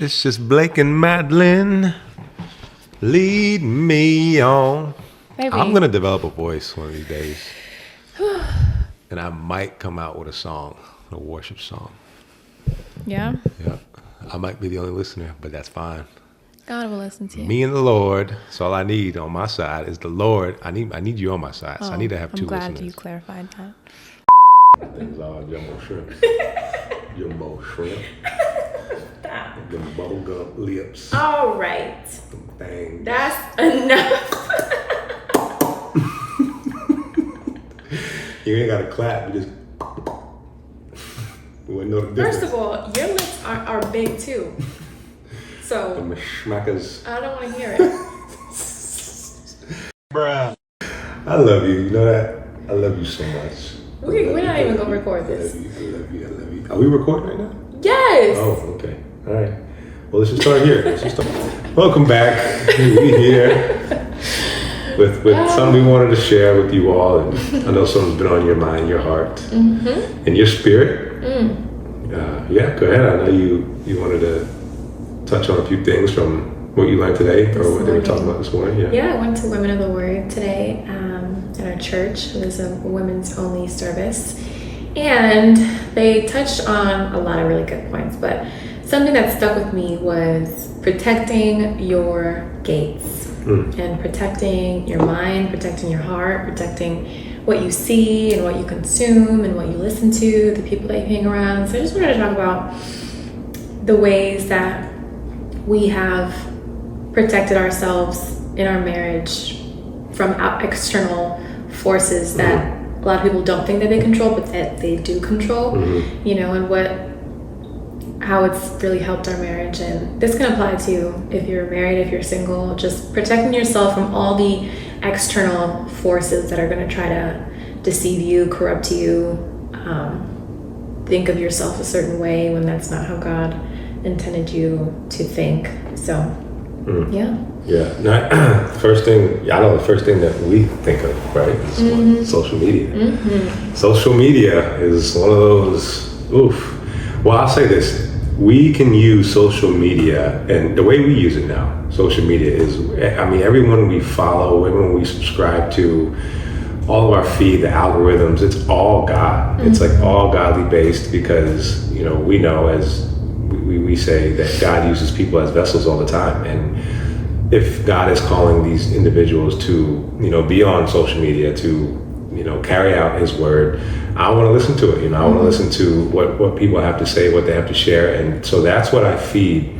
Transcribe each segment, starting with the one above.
It's just Blake and Madeline. Lead me on. Maybe. I'm going to develop a voice one of these days. And I might come out with a song, a worship song. Yeah? Yeah. I might be the only listener, but that's fine. God will listen to you. Me and the Lord. So all I need on my side is the Lord. I need you on my side. So I need to have two listeners. I'm glad you clarified that. Things are jumbo shrimp. Jumbo shrimp. Stop. Them bubblegum lips. All right. Bang. That's enough. You ain't got to clap. You just. We wouldn't know the difference. First of all, your lips are big too. So. The schmackers. I don't want to hear it. Bruh. I love you. You know that? I love you so much. We're not even going to record this. I love you. Are we recording right now? Yes. Oh, okay. All right. Well, let's just start here. Welcome back. We here with something we wanted to share with you all. And I know something's been on your mind, your heart, and your spirit. Yeah, go ahead. I know you wanted to touch on a few things from what you learned today or what they were talking about this morning. Yeah, I went to Women of the Word today at our church. It was a women's only service. And they touched on a lot of really good points, but something that stuck with me was protecting your gates and protecting your mind, protecting your heart, protecting what you see and what you consume and what you listen to, the people that you hang around. So I just wanted to talk about the ways that we have protected ourselves in our marriage from external forces that a lot of people don't think that they control, but that they do control, you know, and how it's really helped our marriage. And this can apply to if you're married, if you're single, just protecting yourself from all the external forces that are going to try to deceive you, corrupt you, think of yourself a certain way when that's not how God intended you to think. So, yeah. Yeah. Now, the first thing that we think of, right, is what? Social media. Social media is one of those, Well, I'll say this. We can use social media, and the way we use it now, social media is, everyone we follow, everyone we subscribe to, all of our feed, the algorithms, it's all God. It's like all godly based because, we know as we say that God uses people as vessels all the time. And if God is calling these individuals to, be on social media, to, carry out his word, I want to listen to it. I want to listen to what people have to say, what they have to share. And so that's what I feed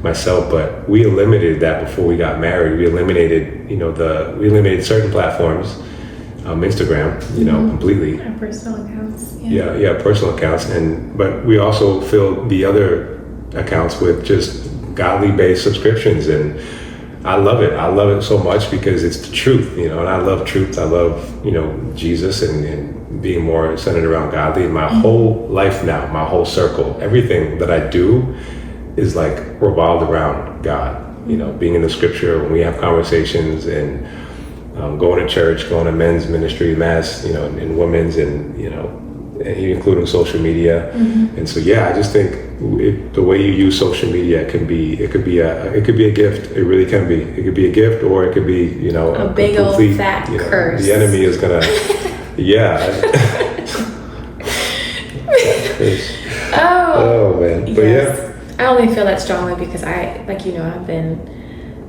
myself. But we eliminated that before we got married. We eliminated, we eliminated certain platforms, Instagram, completely. Our personal accounts. Yeah, personal accounts. But we also filled the other accounts with just godly based subscriptions. And I love it. I love it so much because it's the truth, and I love truth. I love, Jesus and being more centered around godly. And my whole life now, my whole circle, everything that I do is like revolved around God, being in the scripture when we have conversations and going to church, going to men's ministry, mass, and women's and including social media. And so, I just think the way you use social media it could be a gift. It really can be. It could be a gift, or it could be, a big complete, old fat curse. The enemy is gonna, Oh man, but yes. I only feel that strongly because I've been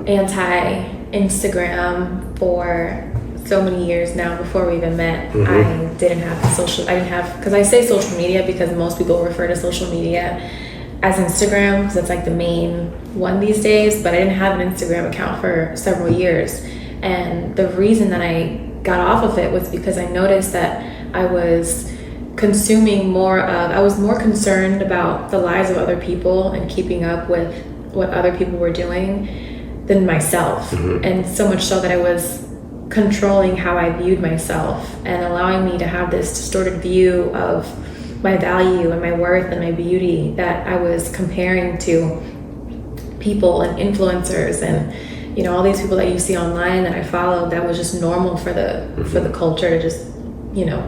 anti-Instagram for so many years now. Before we even met, I didn't have because I say social media because most people refer to social media as Instagram because it's like the main one these days, but I didn't have an Instagram account for several years. And the reason that I got off of it was because I noticed that I was consuming I was more concerned about the lives of other people and keeping up with what other people were doing than myself. And so much so that I was controlling how I viewed myself and allowing me to have this distorted view of my value and my worth and my beauty that I was comparing to people and influencers and all these people that you see online that I followed that was just normal for the culture to just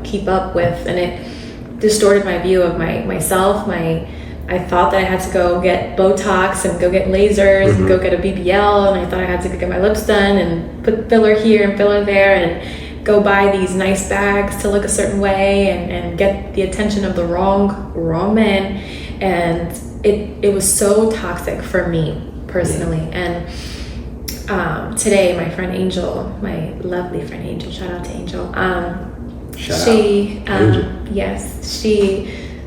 keep up with, and it distorted my view of myself, my I thought that I had to go get Botox and go get lasers and go get a BBL, and I thought I had to get my lips done and put filler here and filler there and go buy these nice bags to look a certain way and get the attention of the wrong men. And it was so toxic for me personally. And today my friend Angel, my lovely friend Angel, shout out to Angel, she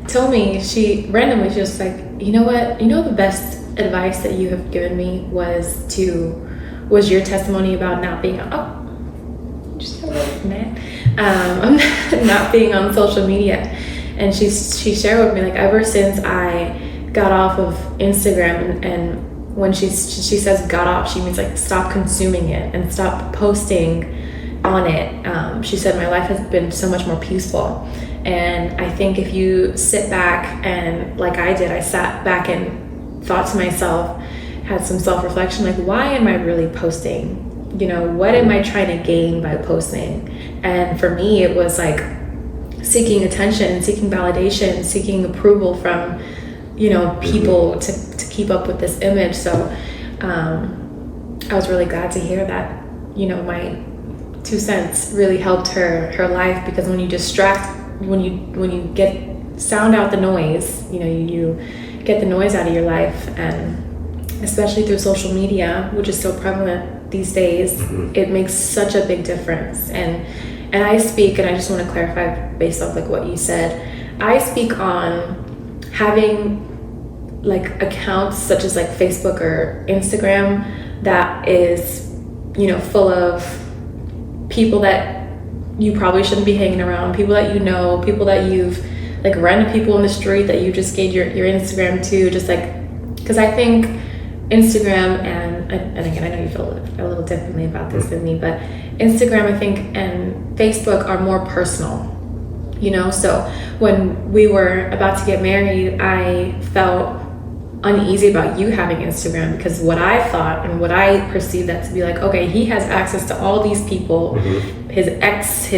told me, she was like, you know what, the best advice that you have given me was your testimony about not being just a little man, not being on social media. And she shared with me, like, ever since I got off of Instagram, and when she says got off, she means like stop consuming it and stop posting on it. She said my life has been so much more peaceful. And I think if you sit back and, like I did, I sat back and thought to myself, had some self-reflection, like, why am I really posting? What am I trying to gain by posting? And for me, it was like seeking attention, seeking validation, seeking approval from, people to keep up with this image. So I was really glad to hear that, my 2 cents really helped her life, because when you when you get sound out the noise, you get the noise out of your life, and especially through social media, which is so prevalent these days, it makes such a big difference. And I speak, and I just want to clarify based off like what you said, I speak on having like accounts such as like Facebook or Instagram that is, full of people that you probably shouldn't be hanging around, people that people that you've, like, random people in the street that you just gave your Instagram to, just like, because I think Instagram and again, I know you feel a little differently about this than me, but Instagram, I think, and Facebook are more personal, so when we were about to get married, I felt uneasy about you having Instagram, because what I thought and what I perceived that to be, like, okay, he has access to all these people, his ex,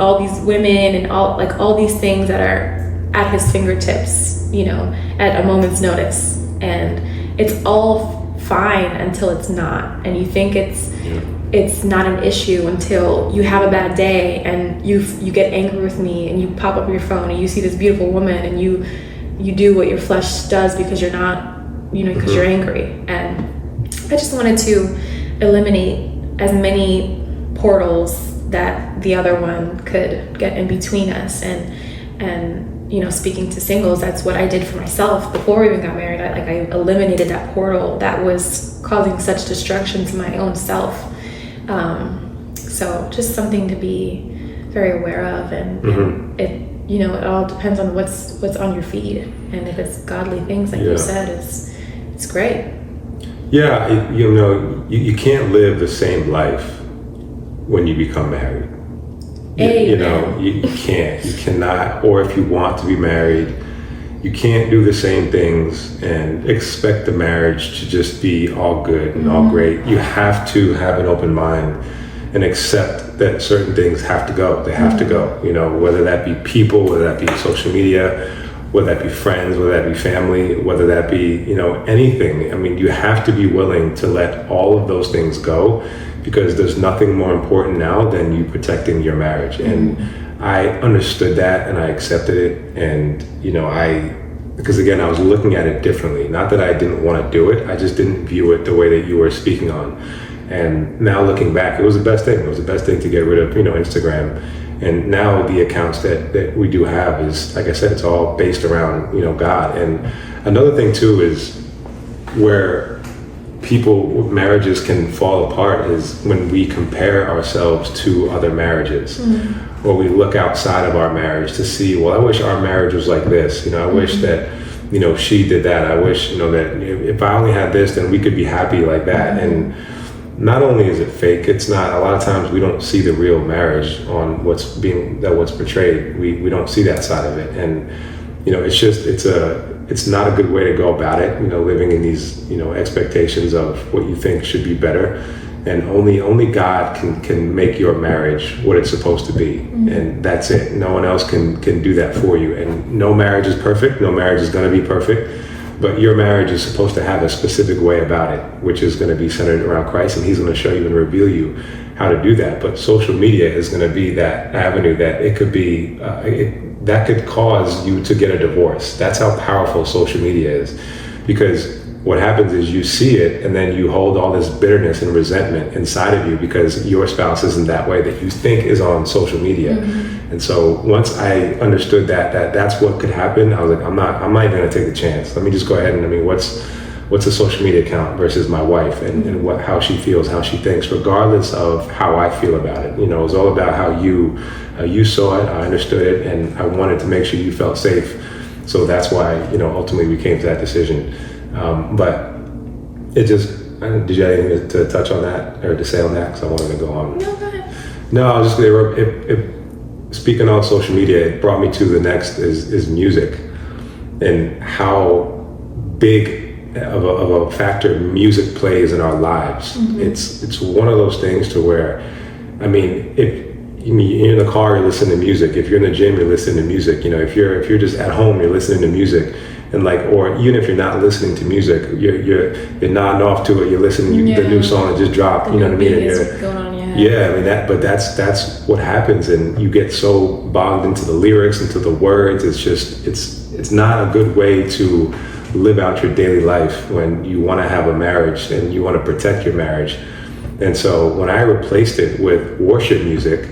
all these women, and all these things that are at his fingertips, at a moment's notice, and it's all fine until it's not, and you think it's not an issue until you have a bad day and you get angry with me, and you pop up your phone and you see this beautiful woman, and you do what your flesh does because you're not, because you're angry. And I just wanted to eliminate as many portals that the other one could get in between us. And speaking to singles, that's what I did for myself before we even got married. I eliminated that portal that was causing such destruction to my own self. So just something to be very aware of, and it all depends on what's on your feed, and if it's godly things, like you said, it's great. Yeah, you can't live the same life when you become married. You can't, you cannot, or if you want to be married, you can't do the same things and expect the marriage to just be all good and all great. You have to have an open mind and accept that certain things have to go. They have to go, whether that be people, whether that be social media, whether that be friends, whether that be family, whether that be, anything. I mean, you have to be willing to let all of those things go, because there's nothing more important now than you protecting your marriage. And I understood that, and I accepted it. And, because again, I was looking at it differently. Not that I didn't want to do it, I just didn't view it the way that you were speaking on. And now looking back, it was the best thing. It was the best thing to get rid of, Instagram. And now the accounts that we do have is, like I said, it's all based around, God. And another thing too is where marriages can fall apart is when we compare ourselves to other marriages, or we look outside of our marriage to see, well, I wish our marriage was like this. I wish that, she did that. I wish, that if I only had this, then we could be happy like that. And not only is it fake, it's not, a lot of times we don't see the real marriage on what's portrayed. We don't see that side of it. And, it's not a good way to go about it, living in these, expectations of what you think should be better. And only God can make your marriage what it's supposed to be. And that's it. No one else can do that for you. And no marriage is perfect. No marriage is going to be perfect. But your marriage is supposed to have a specific way about it, which is going to be centered around Christ, and he's going to show you and reveal you how to do that. But social media is going to be that avenue that it could be, that could cause you to get a divorce. That's how powerful social media is. Because what happens is you see it, and then you hold all this bitterness and resentment inside of you because your spouse isn't that way that you think is on social media. And so once I understood that that's what could happen, I was like, I'm not even going to take the chance. Let me just go ahead and, I mean, what's a social media account versus my wife and how she feels, how she thinks, regardless of how I feel about it. You know, it was all about how you saw it, I understood it, and I wanted to make sure you felt safe. So that's why, you know, ultimately we came to that decision. But it just, did you have anything to touch on that or to say on that? Because I wanted to go on. No, go ahead. No, I was just, speaking on social media, it brought me to the next is music and how big of a factor music plays in our lives. It's one of those things to where, I mean, if you're in the car, you're listening to music. If you're in the gym, you're listening to music. You know, if you're just at home, you're listening to music. And like, or even if you're not listening to music, you're nodding off to it. You're listening to the new song that just dropped. You know what I mean? And going on, I mean that's what happens, and you get so bogged into the lyrics, into the words. It's just it's not a good way to live out your daily life when you want to have a marriage and you want to protect your marriage. And so when I replaced it with worship music,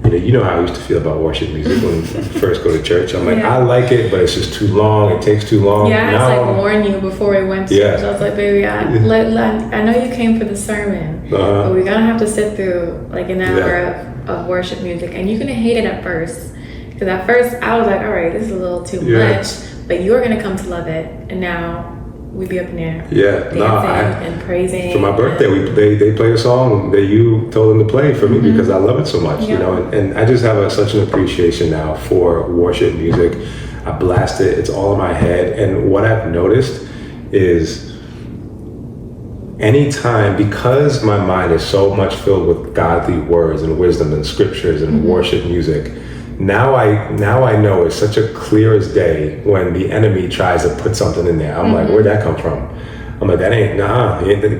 you know how I used to feel about worship music when you first go to church. I'm like, I like it, but it's just too long. It takes too long. Yeah, I had to warn you before we went to church. I was like, baby, I know you came for the sermon, but we're gonna have to sit through like an hour of worship music, and you're gonna hate it at first. Because at first I was like, all right, this is a little too much, but you're gonna come to love it, and now we be up in there dancing and praising. For my birthday, they play a song that you told them to play for me because I love it so much, you know, and I just have such an appreciation now for worship music. I blast it, it's all in my head, and what I've noticed is anytime, because my mind is so much filled with godly words and wisdom and scriptures and worship music, Now I know it's such a clear as day when the enemy tries to put something in there. I'm like, where'd that come from? I'm like, that ain't,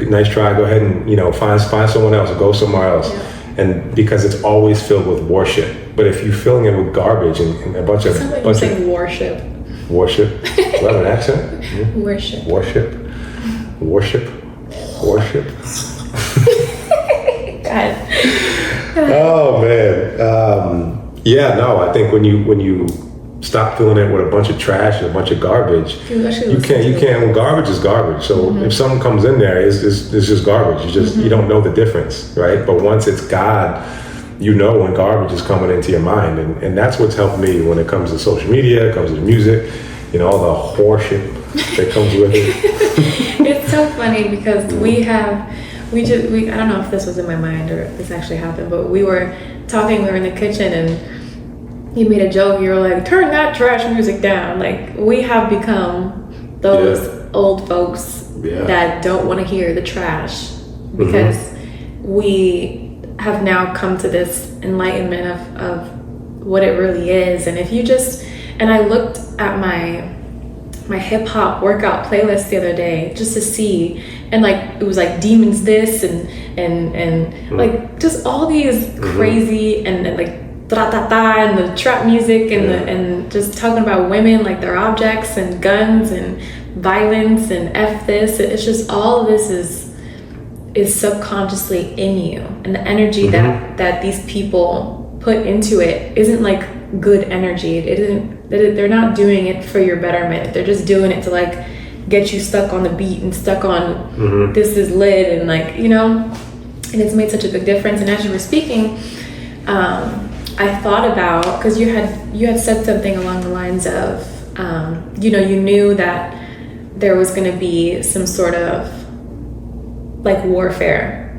nice try. Go ahead and, you know, find someone else or go somewhere else. Yeah. And because it's always filled with worship. But if you're filling it with garbage and a bunch of... Sounds like you're saying worship. Worship? Do I have an accent? Worship. God. Oh, man. I think when you stop filling it with a bunch of trash and a bunch of garbage, you can't. Garbage is garbage. So if something comes in there, it's just garbage. You don't know the difference, right? But once it's God, you know when garbage is coming into your mind, and that's what's helped me when it comes to social media, it comes to music, you know, all the horseshit that comes with it. It's so funny because I don't know if this was in my mind or if this actually happened, but we were talking, we were in the kitchen, and you made a joke. You were like, turn that trash music down. Like, we have become those old folks that don't want to hear the trash because we have now come to this enlightenment of what it really is. And if you just, and I looked at my hip hop workout playlist the other day just to see, and like it was like demons this and like just all these crazy and like ta-ta-ta and the trap music and and just talking about women like they're objects and guns and violence and F this. It's just all of this is subconsciously in you, and the energy that these people put into it isn't like good energy. It isn't. They're not doing it for your betterment. They're just doing it to like get you stuck on the beat and stuck on this is lit and like, you know, and it's made such a big difference. And as you were speaking, I thought about, because you had said something along the lines of, you know, you knew that there was going to be some sort of like warfare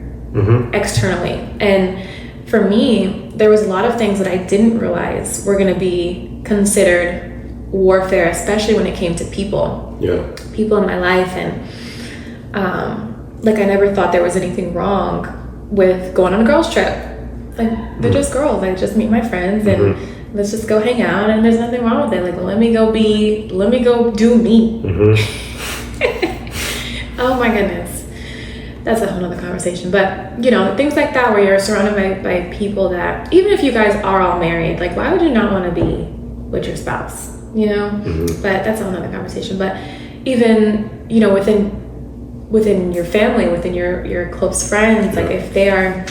externally. And for me, there was a lot of things that I didn't realize were going to be considered warfare, especially when it came to people in my life. And like I never thought there was anything wrong with going on a girls trip. Like, they're just girls. I just meet my friends and let's just go hang out, and there's nothing wrong with it. Like, let me go do me. Oh my goodness. That's a whole nother conversation. But, you know, things like that where you're surrounded by people that, even if you guys are all married, like, why would you not want to be with your spouse, you know? But that's a whole nother conversation. But even, you know, within your family, within your close friends, like, if they're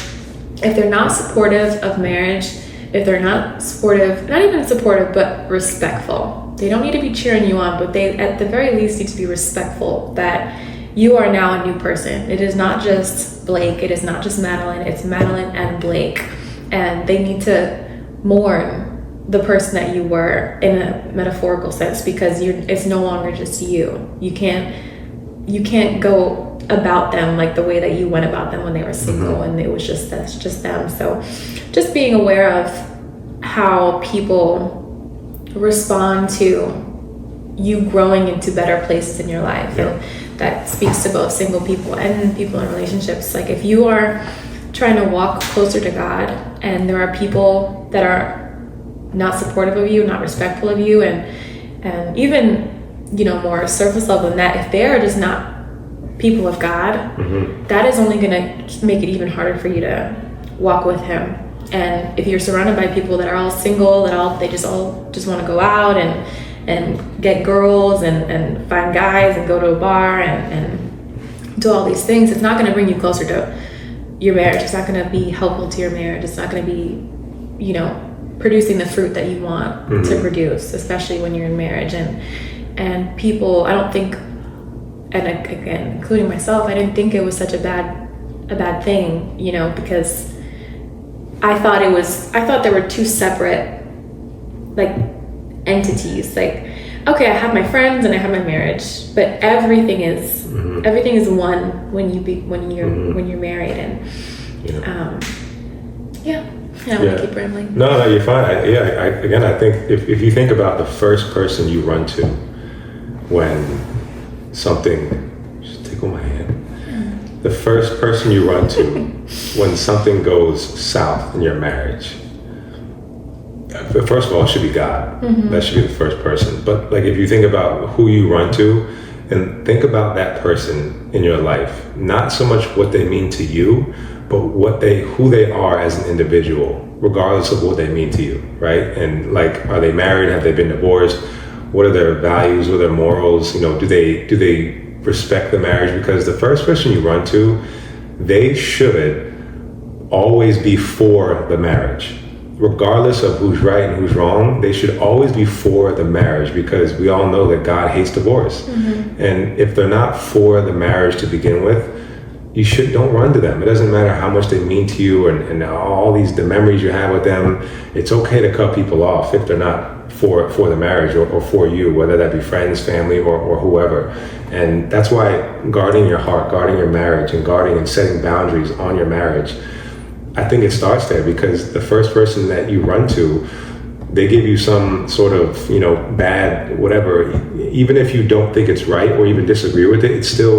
not supportive of marriage, if they're not supportive, not even supportive, but respectful, they don't need to be cheering you on, but they at the very least need to be respectful that you are now a new person. It is not just Blake, it is not just Madeline, it's Madeline and Blake, and they need to mourn the person that you were in a metaphorical sense, because it's no longer just you. You can't go about them like the way that you went about them when they were single and it was just them. So just being aware of how people respond to you growing into better places in your life. And that speaks to both single people and people in relationships. Like, if you are trying to walk closer to God and there are people that are not supportive of you, not respectful of you, and even, you know, more surface level than that, if they are just not people of God, that is only going to make it even harder for you to walk with Him. And if you're surrounded by people that are all single, they just want to go out and get girls and find guys and go to a bar and do all these things, it's not going to bring you closer to your marriage. It's not going to be helpful to your marriage. It's not going to be, you know, producing the fruit that you want to produce, especially when you're in marriage. And people, I don't think, and again, including myself, I didn't think it was such a bad thing, you know, because I thought there were two separate, like, entities. Like, okay, I have my friends and I have my marriage, but everything is one when you're married. And I don't want to keep rambling. No, you're fine. I think if you think about the first person you run to when something, just tickle my hand. The first person you run to when something goes south in your marriage, first of all, it should be God. That should be the first person. But, like, if you think about who you run to, and think about that person in your life, not so much what they mean to you, but who they are as an individual, regardless of what they mean to you, right? And, like, are they married? Have they been divorced? What are their values? What are their morals? You know, do they respect the marriage? Because the first person you run to, they should always be for the marriage. Regardless of who's right and who's wrong, they should always be for the marriage, because we all know that God hates divorce. And if they're not for the marriage to begin with, don't run to them. It doesn't matter how much they mean to you and all the memories you have with them. It's okay to cut people off if they're not for the marriage or for you, whether that be friends, family, or whoever. And that's why guarding your heart, guarding your marriage, and guarding and setting boundaries on your marriage, I think it starts there, because the first person that you run to, they give you some sort of, you know, bad whatever, even if you don't think it's right or even disagree with it, it still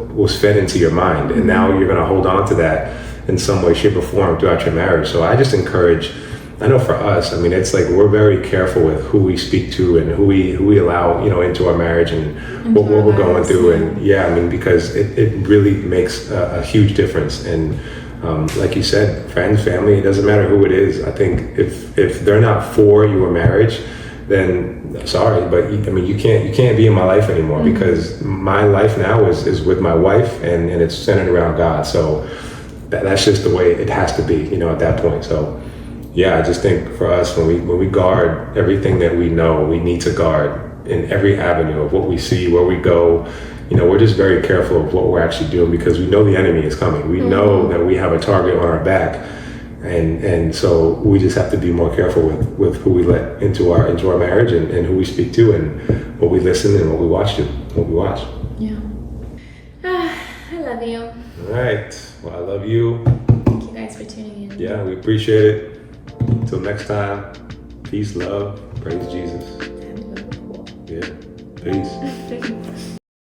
was fed into your mind, and now you're going to hold on to that in some way, shape, or form throughout your marriage. So I just encourage, I know for us, I mean, it's like we're very careful with who we speak to and who we allow, you know, into our marriage and what we're going through. And because it really makes a huge difference. And like you said, friends, family, it doesn't matter who it is. I think if they're not for your marriage, then sorry, but you can't be in my life anymore, because my life now is with my wife, and it's centered around God. So that's just the way it has to be, you know, at that point. So I just think for us, when we guard everything that we know we need to guard in every avenue of what we see, where we go, you know, we're just very careful of what we're actually doing, because we know the enemy is coming. We know that we have a target on our back, and so we just have to be more careful with who we let into our marriage, and who we speak to, and what we listen and what we watch. Yeah. I love you. All right. Well, I love you. Thank you guys for tuning in. Yeah, we appreciate it. Until next time, peace, love, praise Jesus. Cool. Yeah. Peace.